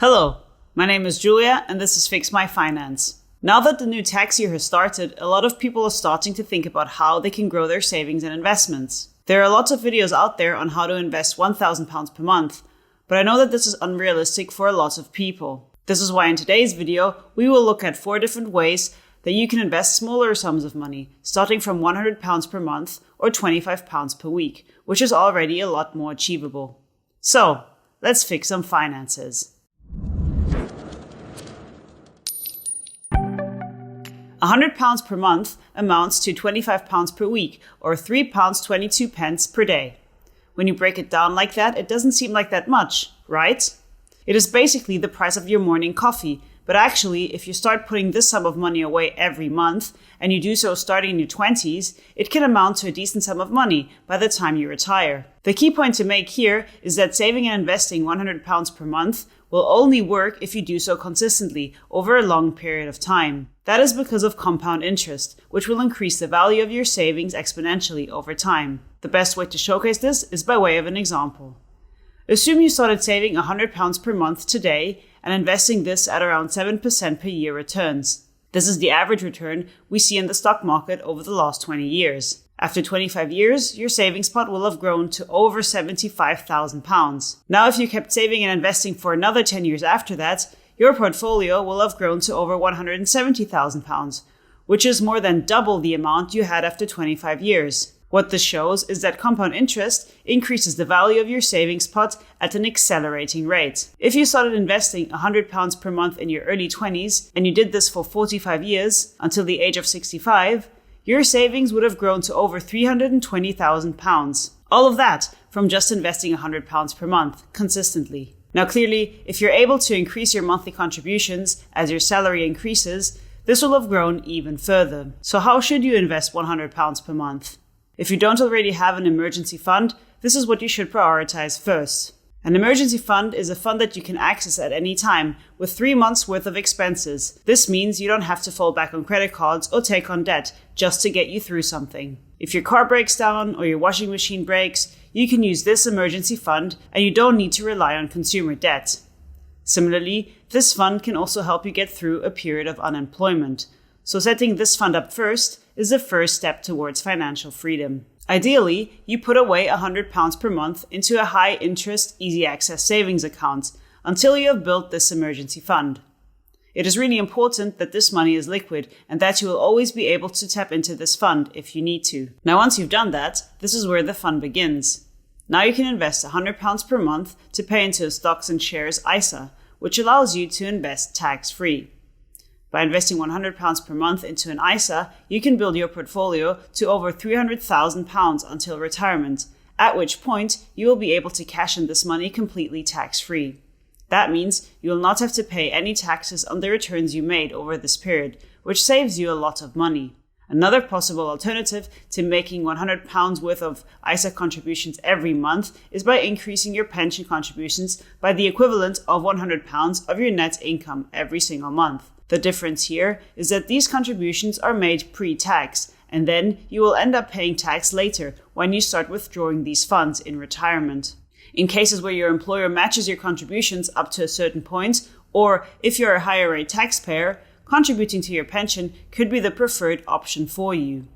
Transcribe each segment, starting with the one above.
Hello, my name is Julia and this is Fix My Finance. Now that the new tax year has started, a lot of people are starting to think about how they can grow their savings and investments. There are lots of videos out there on how to invest £1,000 per month, but I know that this is unrealistic for a lot of people. This is why in today's video, we will look at 4 different ways that you can invest smaller sums of money, starting from £100 per month or £25 per week, which is already a lot more achievable. So, let's fix some finances. £100 per month amounts to £25 per week, or £3.22 per day. When you break it down like that, it doesn't seem like that much, right? It is basically the price of your morning coffee, but actually, if you start putting this sum of money away every month, and you do so starting in your 20s, it can amount to a decent sum of money by the time you retire. The key point to make here is that saving and investing £100 per month will only work if you do so consistently over a long period of time. That is because of compound interest, which will increase the value of your savings exponentially over time. The best way to showcase this is by way of an example. Assume you started saving £100 per month today and investing this at around 7% per year returns. This is the average return we see in the stock market over the last 20 years. After 25 years, your savings pot will have grown to over £75,000. Now, if you kept saving and investing for another 10 years after that, your portfolio will have grown to over £170,000, which is more than double the amount you had after 25 years. What this shows is that compound interest increases the value of your savings pot at an accelerating rate. If you started investing £100 per month in your early 20s and you did this for 45 years until the age of 65, your savings would have grown to over £320,000. All of that from just investing £100 per month consistently. Now clearly, if you're able to increase your monthly contributions as your salary increases, this will have grown even further. So how should you invest £100 per month? If you don't already have an emergency fund, this is what you should prioritize first. An emergency fund is a fund that you can access at any time with 3 months worth of expenses. This means you don't have to fall back on credit cards or take on debt just to get you through something. If your car breaks down or your washing machine breaks, you can use this emergency fund and you don't need to rely on consumer debt. Similarly, this fund can also help you get through a period of unemployment. So setting this fund up first is the first step towards financial freedom. Ideally, you put away £100 per month into a high-interest, easy-access savings account until you have built this emergency fund. It is really important that this money is liquid and that you will always be able to tap into this fund if you need to. Now, once you've done that, this is where the fun begins. Now you can invest £100 per month to pay into a stocks and shares ISA, which allows you to invest tax-free. By investing £100 per month into an ISA, you can build your portfolio to over £300,000 until retirement, at which point you will be able to cash in this money completely tax-free. That means you will not have to pay any taxes on the returns you made over this period, which saves you a lot of money. Another possible alternative to making £100 worth of ISA contributions every month is by increasing your pension contributions by the equivalent of £100 of your net income every single month. The difference here is that these contributions are made pre-tax, and then you will end up paying tax later when you start withdrawing these funds in retirement. In cases where your employer matches your contributions up to a certain point, or if you're a higher rate taxpayer, contributing to your pension could be the preferred option for you.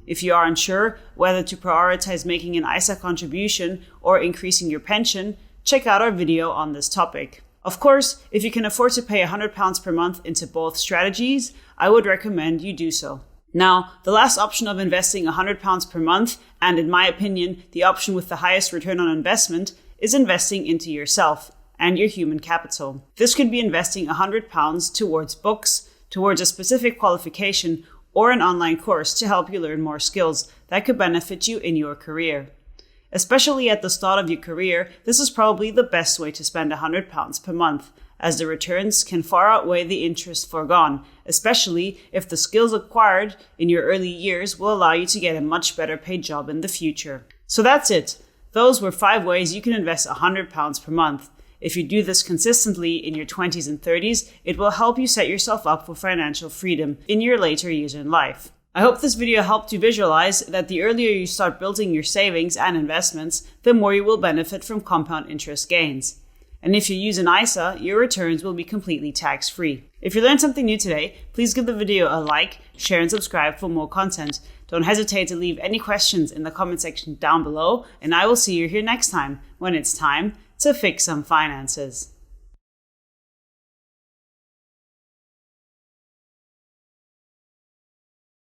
If you are unsure whether to prioritize making an ISA contribution or increasing your pension, check out our video on this topic. Of course, if you can afford to pay £100 per month into both strategies, I would recommend you do so. Now, the last option of investing £100 per month, and in my opinion, the option with the highest return on investment, is investing into yourself and your human capital. This could be investing £100 towards books, towards a specific qualification, or an online course to help you learn more skills that could benefit you in your career. Especially at the start of your career, this is probably the best way to spend £100 per month, as the returns can far outweigh the interest foregone, especially if the skills acquired in your early years will allow you to get a much better paid job in the future. So that's it. Those were 5 ways you can invest £100 per month. If you do this consistently in your 20s and 30s, it will help you set yourself up for financial freedom in your later years in life. I hope this video helped you visualize that the earlier you start building your savings and investments, the more you will benefit from compound interest gains. And if you use an ISA, your returns will be completely tax-free. If you learned something new today, please give the video a like, share and subscribe for more content. Don't hesitate to leave any questions in the comment section down below, and I will see you here next time when it's time to fix some finances.